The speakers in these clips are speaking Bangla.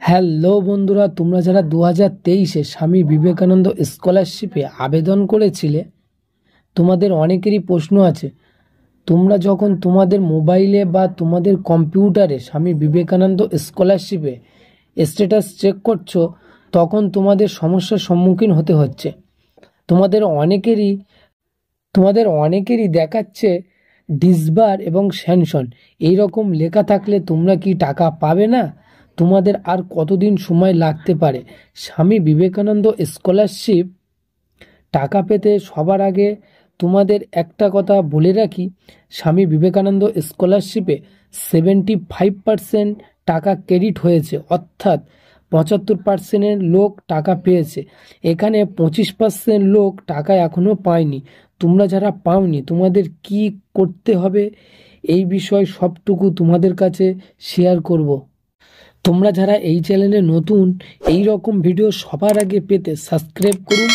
হ্যালো বন্ধুরা, তোমরা যারা 2023-এ স্বামী বিবেকানন্দ স্কলারশিপে আবেদন করেছিলে, তোমাদের অনেকেরই প্রশ্ন আছে। তোমরা যখন তোমাদের মোবাইলে বা তোমাদের কম্পিউটারে স্বামী বিবেকানন্দ স্কলারশিপে স্ট্যাটাস চেক করছো, তখন তোমাদের সমস্যার সম্মুখীন হতে হচ্ছে। তোমাদের অনেকেরই দেখাচ্ছে ডিসবার এবং স্যাংশন এইরকম লেখা থাকলে তোমরা কি টাকা পাবে না? তোমাদের আর কতদিন সময় লাগতে পারে? স্বামী বিবেকানন্দ স্কলারশিপ টাকা পেতে সবার আগে তোমাদের একটা কথা বলে রাখি, স্বামী বিবেকানন্দ স্কলারশিপে 75% টাকা ক্রেডিট হয়েছে, অর্থাৎ 75% লোক টাকা পেয়েছে। এখানে 25% লোক টাকা এখনো পায়নি। তোমরা যারা পাওনি, তোমাদের কি করতে হবে এই বিষয় সবটুকু তোমাদের কাছে শেয়ার করব। তোমরা যারা এই চ্যানেলে নতুন, এই রকম ভিডিও সবার আগে পেতে সাবস্ক্রাইব করুন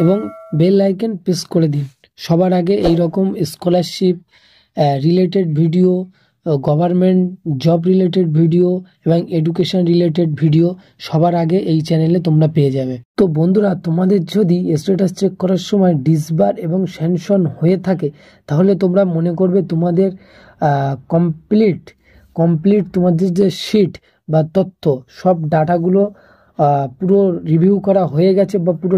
এবং বেল আইকন প্রেস করে দিন। সবার আগে এই রকম scholarship related video, government job related video এবং এডুকেশন রিলেটেড ভিডিও সবার আগে এই চ্যানেলে তোমরা পেয়ে যাবে। তো বন্ধুরা, তোমাদের যদি স্ট্যাটাস চেক করার সময় ডিসবার এবং স্যাংশন হয়ে থাকে, তাহলে তোমরা মনে করবে তোমাদের কমপ্লিট তোমাদের যে শিট বা তথ্য, সব ডাটাগুলো পুরো রিভিউ করা হয়ে গেছে বা পুরো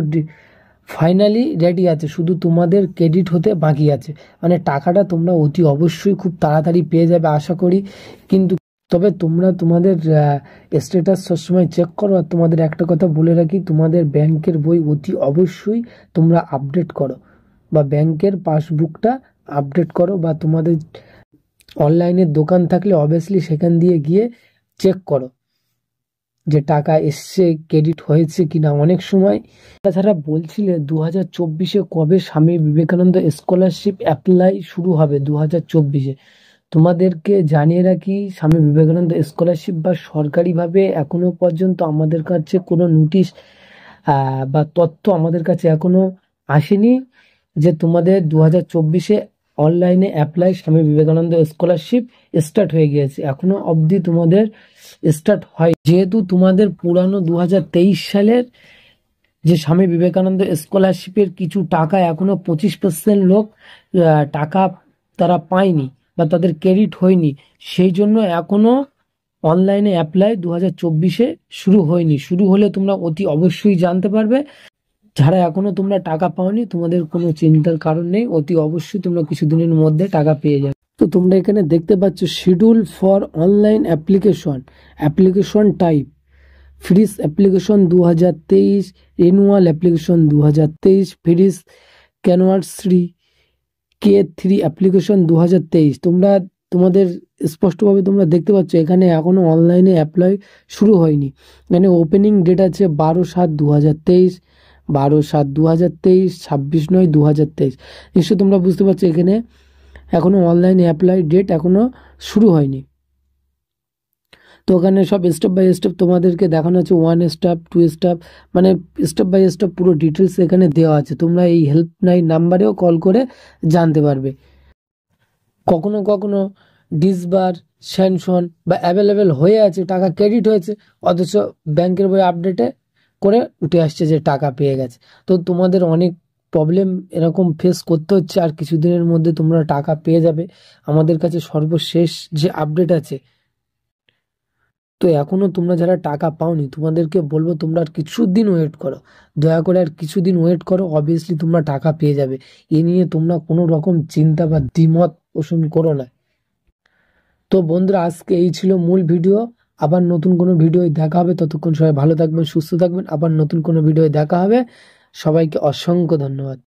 ফাইনালি রেডি আছে, শুধু তোমাদের ক্রেডিট হতে বাকি আছে। মানে টাকাটা তোমরা অতি অবশ্যই খুব তাড়াতাড়ি পেয়ে যাবে আশা করি। কিন্তু তবে তোমরা তোমাদের স্ট্যাটাস সবসময় চেক করো। আর তোমাদের একটা কথা বলে রাখি, তোমাদের ব্যাংকের বই অতি অবশ্যই তোমরা আপডেট করো, বা ব্যাংকের পাসবুকটা আপডেট করো, বা তোমাদের অনলাইনের দোকান থাকলে অবভিয়াসলি সেখান দিয়ে গিয়ে চেক করো যে টাকা এসছে, ক্রেডিট হয়েছে কিনা। অনেক সময় তাছাড়া বলছিলে 2024-এ কবে স্বামী বিবেকানন্দ স্কলারশিপ অ্যাপ্লাই শুরু হবে 2024-এ। তোমাদেরকে জানিয়ে রাখি, স্বামী বিবেকানন্দ স্কলারশিপ বা সরকারিভাবে এখনো পর্যন্ত আমাদের কাছে কোনো নোটিশ বা তথ্য আমাদের কাছে এখনো আসেনি যে তোমাদের 2024-এ অনলাইনে apply Swami Vivekananda scholarship start হয়ে গিয়েছে। এখনো অবধি তোমাদের স্টার্ট হয়, যেহেতু তোমাদের পুরানো 2023 সালের যে স্বামী বিবেকানন্দ স্কলারশিপের কিছু টাকা এখনো 25% লোক টাকা তারা পায়নি বা তাদের ক্রেডিট হয়নি, সেই জন্য এখনো অনলাইনে অ্যাপ্লাই 2024-এ শুরু হয়নি। শুরু হলে তোমরা অতি অবশ্যই জানতে পারবে। যারা এখনো তোমরা টাকা পাওনি, তোমাদের কোনো চিন্তার কারণ নেই, অতি অবশ্যই তোমরা কিছুদিনের মধ্যে টাকা পেয়ে যাবে। তো তোমরা এখানে দেখতে পাচ্ছ schedule for online application type, fresh application 2023, renewal application 2023, fresh Kanyashree K3 application 2023। তোমাদের স্পষ্টভাবে তোমরা দেখতে পাচ্ছ এখানে এখনো অনলাইনে অ্যাপ্লাই শুরু হয়নি। এখানে ওপেনিং ডেট আছে 12/7/2023, 12/7/2023, 26/9/2023। নিশ্চয়ই তোমরা বুঝতে পারছো এখানে এখনো অনলাইনে অ্যাপ্লাই ডেট এখনো শুরু হয়নি। তো ওখানে সব স্টেপ বাই স্টেপ তোমাদেরকে দেখানো আছে, 1 স্টেপ 2 স্টেপ, মানে স্টেপ বাই স্টেপ পুরো ডিটেলস এখানে দেওয়া আছে। তোমরা এই হেল্পলাইন নাম্বারেও কল করে জানতে পারবে। কখনো কখনো ডিসবার, স্যাংশন বা অ্যাভেলেবেল হয়ে আছে, টাকা ক্রেডিট হয়েছে, অথচ ব্যাংকের বই আপডেটে করে উঠে আসছে যে টাকা পেয়ে গেছে। তো তোমাদের অনেক প্রবলেম এরকম ফেস করতে হচ্ছে। আর কিছুদিনের মধ্যে তোমরা টাকা পেয়ে যাবে। আমাদের কাছে সর্বশেষ যে আপডেট আছে, তো এখনো তোমরা যারা টাকা পাওনি, তোমাদেরকে বলবো তোমরা আর কিছুদিন ওয়েট করো, দয়া করে আর কিছুদিন ওয়েট করো। অবভিয়াসলি তোমরা টাকা পেয়ে যাবে, এ নিয়ে তোমরা কোনো রকম চিন্তা বা দ্বিমত পোষণ করো না। তো বন্ধুরা, আজকে এই ছিল মূল ভিডিও। আবার নতুন কোনো ভিডিও দেখা হবে। ততক্ষণ সবাই ভালো থাকবেন, সুস্থ থাকবেন। আবার নতুন কোনো ভিডিও দেখা হবে। সবাইকে অসংখ্য ধন্যবাদ।